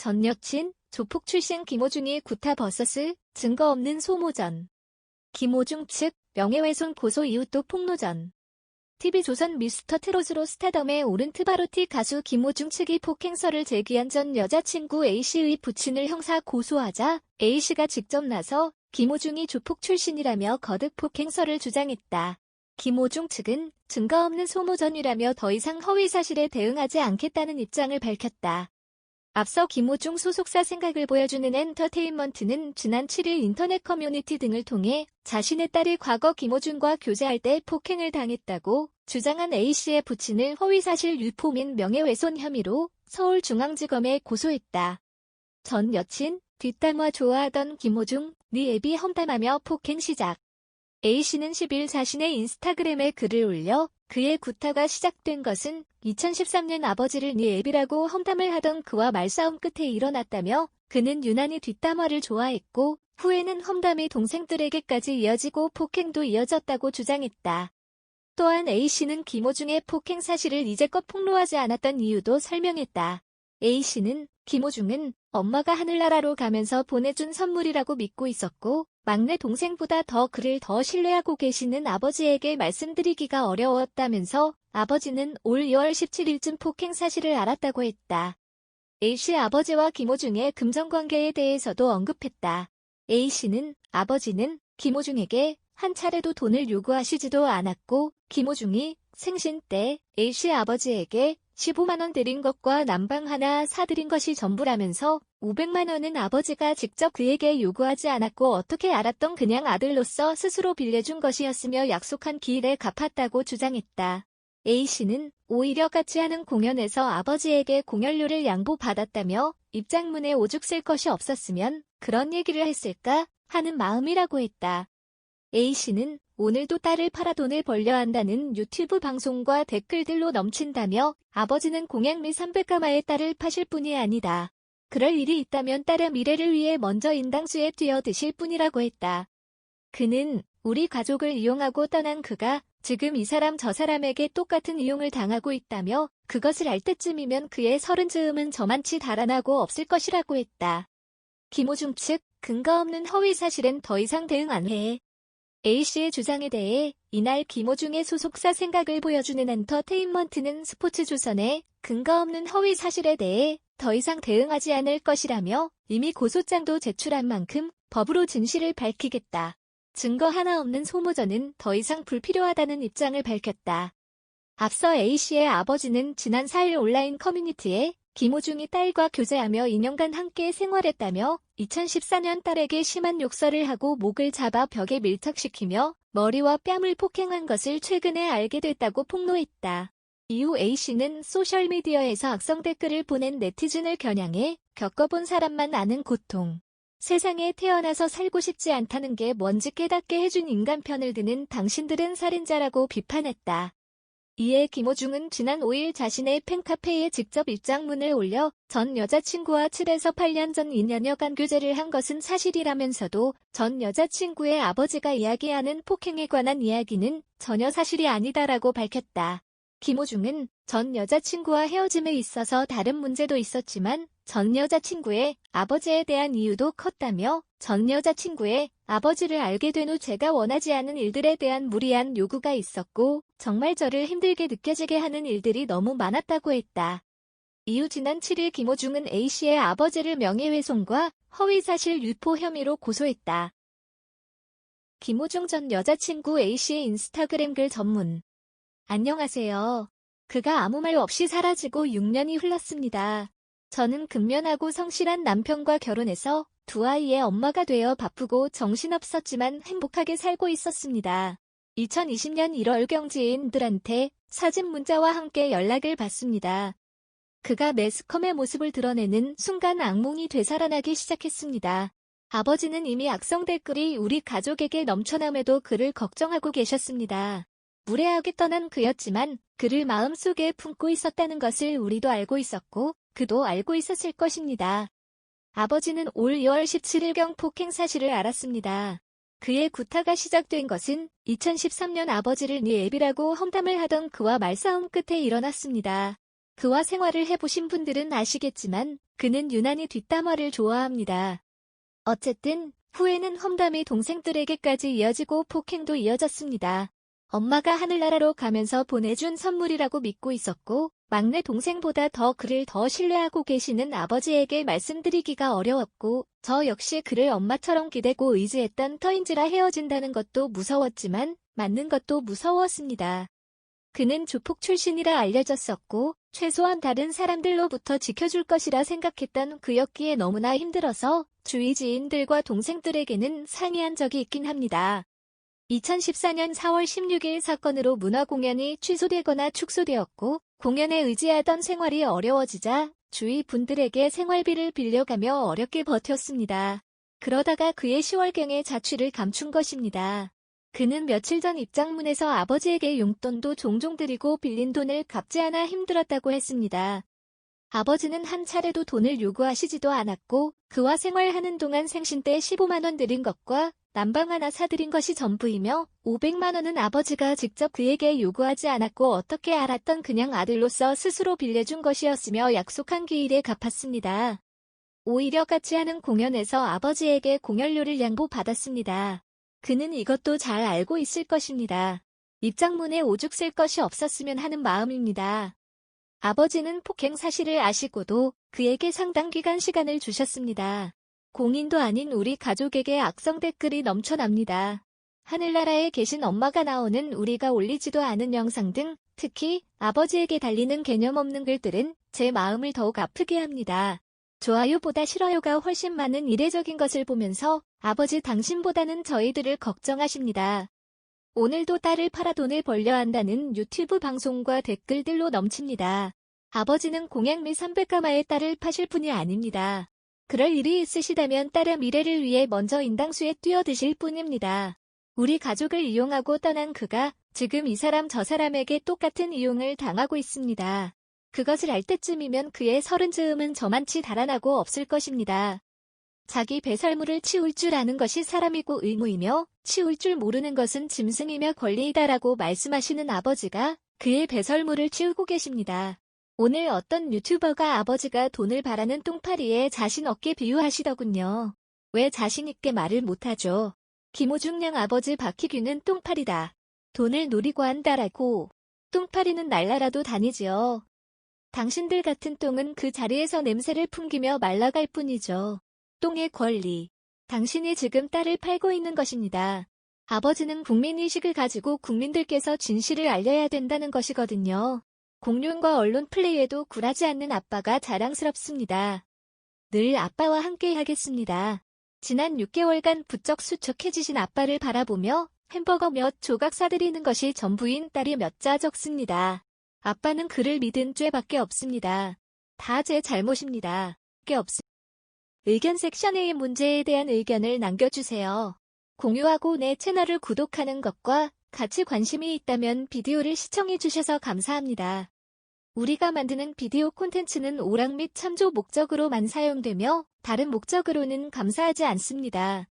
전 여친, 조폭 출신 김호중이 구타 vs 증거 없는 소모전. 김호중 측 명예훼손 고소 이후 또 폭로전. TV조선 미스터트롯으로 스타덤에 오른 트바로티 가수 김호중 측이 폭행설을 제기한 전 여자친구 A씨의 부친을 형사 고소하자 A씨가 직접 나서 김호중이 조폭 출신이라며 거듭 폭행설을 주장했다. 김호중 측은 증거 없는 소모전이라며 더 이상 허위 사실에 대응하지 않겠다는 입장을 밝혔다. 앞서 김호중 소속사 생각을 보여주는 엔터테인먼트는 지난 7일 인터넷 커뮤니티 등을 통해 자신의 딸이 과거 김호중과 교제할 때 폭행을 당했다고 주장한 A씨의 부친을 허위사실 유포 및 명예훼손 혐의로 서울중앙지검에 고소했다. 전 여친, 뒷담화 좋아하던 김호중, 네 애비 험담하며 폭행 시작. A씨는 10일 자신의 인스타그램에 글을 올려 그의 구타가 시작된 것은 2013년 아버지를 네 애비라고 험담을 하던 그와 말싸움 끝에 일어났다며 그는 유난히 뒷담화를 좋아했고 후에는 험담이 동생들에게까지 이어지고 폭행도 이어졌다고 주장했다. 또한 A씨는 김호중의 폭행 사실을 이제껏 폭로하지 않았던 이유도 설명했다. A씨는 김호중은 엄마가 하늘나라로 가면서 보내준 선물이라고 믿고 있었고 막내 동생보다 그를 더 신뢰하고 계시는 아버지에게 말씀드리기가 어려웠다면서 아버지는 올 2월 17일쯤 폭행 사실을 알았다고 했다. A씨 아버지와 김호중의 금전관계에 대해서도 언급했다. A씨는 아버지는 김호중에게 한 차례도 돈을 요구하시지도 않았고 김호중이 생신 때 A씨 아버지에게 15만 원 드린 것과 난방 하나 사드린 것이 전부라면서 500만 원은 아버지가 직접 그에게 요구하지 않았고 어떻게 알았던 그냥 아들로서 스스로 빌려준 것이었으며 약속한 기일에 갚았다고 주장했다. A씨는 오히려 같이 하는 공연에서 아버지에게 공연료를 양보받았다며 입장문에 오죽 쓸 것이 없었으면 그런 얘기를 했을까 하는 마음이라고 했다. A씨는 오늘도 딸을 팔아 돈을 벌려 한다는 유튜브 방송과 댓글들로 넘친다며 아버지는 공약 및 300가마의 딸을 파실 분이 아니다. 그럴 일이 있다면 딸의 미래를 위해 먼저 인당수에 뛰어드실 뿐이라고 했다. 그는 우리 가족을 이용하고 떠난 그가 지금 이 사람 저 사람에게 똑같은 이용을 당하고 있다며 그것을 알 때쯤이면 그의 서른 즈음은 저만치 달아나고 없을 것이라고 했다. 김호중 측 근거 없는 허위 사실엔 더 이상 대응 안 해. A씨의 주장에 대해 이날 김호중의 소속사 생각을 보여주는 엔터테인먼트는 스포츠조선에 근거 없는 허위 사실에 대해 더 이상 대응하지 않을 것이라며 이미 고소장도 제출한 만큼 법으로 진실을 밝히겠다. 증거 하나 없는 소모전은 더 이상 불필요하다는 입장을 밝혔다. 앞서 A씨의 아버지는 지난 4일 온라인 커뮤니티에 김호중이 딸과 교제하며 2년간 함께 생활했다며 2014년 딸에게 심한 욕설을 하고 목을 잡아 벽에 밀착시키며 머리와 뺨을 폭행한 것을 최근에 알게 됐다고 폭로했다. 이후 A씨는 소셜미디어에서 악성 댓글을 보낸 네티즌을 겨냥해 겪어본 사람만 아는 고통. 세상에 태어나서 살고 싶지 않다는 게 뭔지 깨닫게 해준 인간편을 드는 당신들은 살인자라고 비판했다. 이에 김호중은 지난 5일 자신의 팬카페에 직접 입장문을 올려 전 여자친구와 7에서 8년 전 2년여간 교제를 한 것은 사실이라면서도 전 여자친구의 아버지가 이야기하는 폭행에 관한 이야기는 전혀 사실이 아니다라고 밝혔다. 김호중은 전 여자친구와 헤어짐에 있어서 다른 문제도 있었지만 전 여자친구의 아버지에 대한 이유도 컸다며 전 여자친구의 아버지를 알게 된 후 제가 원하지 않은 일들에 대한 무리한 요구가 있었고 정말 저를 힘들게 느껴지게 하는 일들이 너무 많았다고 했다. 이후 지난 7일 김호중은 A씨의 아버지를 명예훼손과 허위사실 유포 혐의로 고소했다. 김호중 전 여자친구 A씨의 인스타그램 글 전문. 안녕하세요. 그가 아무 말 없이 사라지고 6년이 흘렀습니다. 저는 근면하고 성실한 남편과 결혼해서 두 아이의 엄마가 되어 바쁘고 정신없었지만 행복하게 살고 있었습니다. 2020년 1월 경지인들한테 사진 문자와 함께 연락을 받습니다. 그가 매스컴의 모습을 드러내는 순간 악몽이 되살아나기 시작했습니다. 아버지는 이미 악성 댓글이 우리 가족에게 넘쳐남에도 그를 걱정하고 계셨습니다. 무례하게 떠난 그였지만 그를 마음속에 품고 있었다는 것을 우리도 알고 있었고 그도 알고 있었을 것입니다. 아버지는 올 2월 17일경 폭행 사실을 알았습니다. 그의 구타가 시작된 것은 2013년 아버지를 네 애비라고 험담을 하던 그와 말싸움 끝에 일어났습니다. 그와 생활을 해보신 분들은 아시겠지만 그는 유난히 뒷담화를 좋아합니다. 어쨌든 후에는 험담이 동생들에게까지 이어지고 폭행도 이어졌습니다. 엄마가 하늘나라로 가면서 보내준 선물이라고 믿고 있었고 막내 동생보다 그를 더 신뢰하고 계시는 아버지에게 말씀드리기가 어려웠고 저 역시 그를 엄마처럼 기대고 의지했던 터인지라 헤어진다는 것도 무서웠지만 맞는 것도 무서웠습니다. 그는 조폭 출신이라 알려졌었고 최소한 다른 사람들로부터 지켜줄 것이라 생각했던 그였기에 너무나 힘들어서 주위 지인들과 동생들에게는 상의한 적이 있긴 합니다. 2014년 4월 16일 사건으로 문화공연이 취소되거나 축소되었고 공연에 의지하던 생활이 어려워지자 주위 분들에게 생활비를 빌려가며 어렵게 버텼습니다. 그러다가 그의 10월경에 자취를 감춘 것입니다. 그는 며칠 전 입장문에서 아버지에게 용돈도 종종 드리고 빌린 돈을 갚지 않아 힘들었다고 했습니다. 아버지는 한 차례도 돈을 요구하시지도 않았고 그와 생활하는 동안 생신 때 15만 원 드린 것과 난방 하나 사드린 것이 전부이며 500만 원은 아버지가 직접 그에게 요구하지 않았고 어떻게 알았던 그냥 아들로서 스스로 빌려준 것이었으며 약속한 기일에 갚았습니다. 오히려 같이 하는 공연에서 아버지에게 공연료를 양보받았습니다. 그는 이것도 잘 알고 있을 것입니다. 입장문에 오죽 쓸 것이 없었으면 하는 마음입니다. 아버지는 폭행 사실을 아시고도 그에게 상당 기간 시간을 주셨습니다. 공인도 아닌 우리 가족에게 악성 댓글이 넘쳐납니다. 하늘나라에 계신 엄마가 나오는 우리가 올리지도 않은 영상 등 특히 아버지에게 달리는 개념 없는 글들은 제 마음을 더욱 아프게 합니다. 좋아요보다 싫어요가 훨씬 많은 이례적인 것을 보면서 아버지 당신보다는 저희들을 걱정하십니다. 오늘도 딸을 팔아 돈을 벌려 한다는 유튜브 방송과 댓글들로 넘칩니다. 아버지는 공약 미 300가마의 딸을 파실 분이 아닙니다. 그럴 일이 있으시다면 딸의 미래를 위해 먼저 인당수에 뛰어드실 뿐입니다. 우리 가족을 이용하고 떠난 그가 지금 이 사람 저 사람에게 똑같은 이용을 당하고 있습니다. 그것을 알 때쯤이면 그의 서른 즈음은 저만치 달아나고 없을 것입니다. 자기 배설물을 치울 줄 아는 것이 사람이고 의무이며 치울 줄 모르는 것은 짐승이며 권리이다라고 말씀하시는 아버지가 그의 배설물을 치우고 계십니다. 오늘 어떤 유튜버가 아버지가 돈을 바라는 똥파리에 자신 없게 비유하시더군요. 왜 자신 있게 말을 못하죠? 김호중 양 아버지 박희규는 똥파리다. 돈을 노리고 한다라고. 똥파리는 날라라도 다니지요. 당신들 같은 똥은 그 자리에서 냄새를 풍기며 말라갈 뿐이죠. 똥의 권리. 당신이 지금 딸을 팔고 있는 것입니다. 아버지는 국민의식을 가지고 국민들께서 진실을 알려야 된다는 것이거든요. 공룡과 언론 플레이에도 굴하지 않는 아빠가 자랑스럽습니다. 늘 아빠와 함께 하겠습니다. 지난 6개월간 부쩍 수척해지신 아빠를 바라보며 햄버거 몇 조각 사드리는 것이 전부인 딸이 몇 자 적습니다. 아빠는 그를 믿은 죄밖에 없습니다. 다 제 잘못입니다. 의견 섹션에 이 문제에 대한 의견을 남겨주세요. 공유하고 내 채널을 구독하는 것과 같이 관심이 있다면 비디오를 시청해주셔서 감사합니다. 우리가 만드는 비디오 콘텐츠는 오락 및 참조 목적으로만 사용되며 다른 목적으로는 감사하지 않습니다.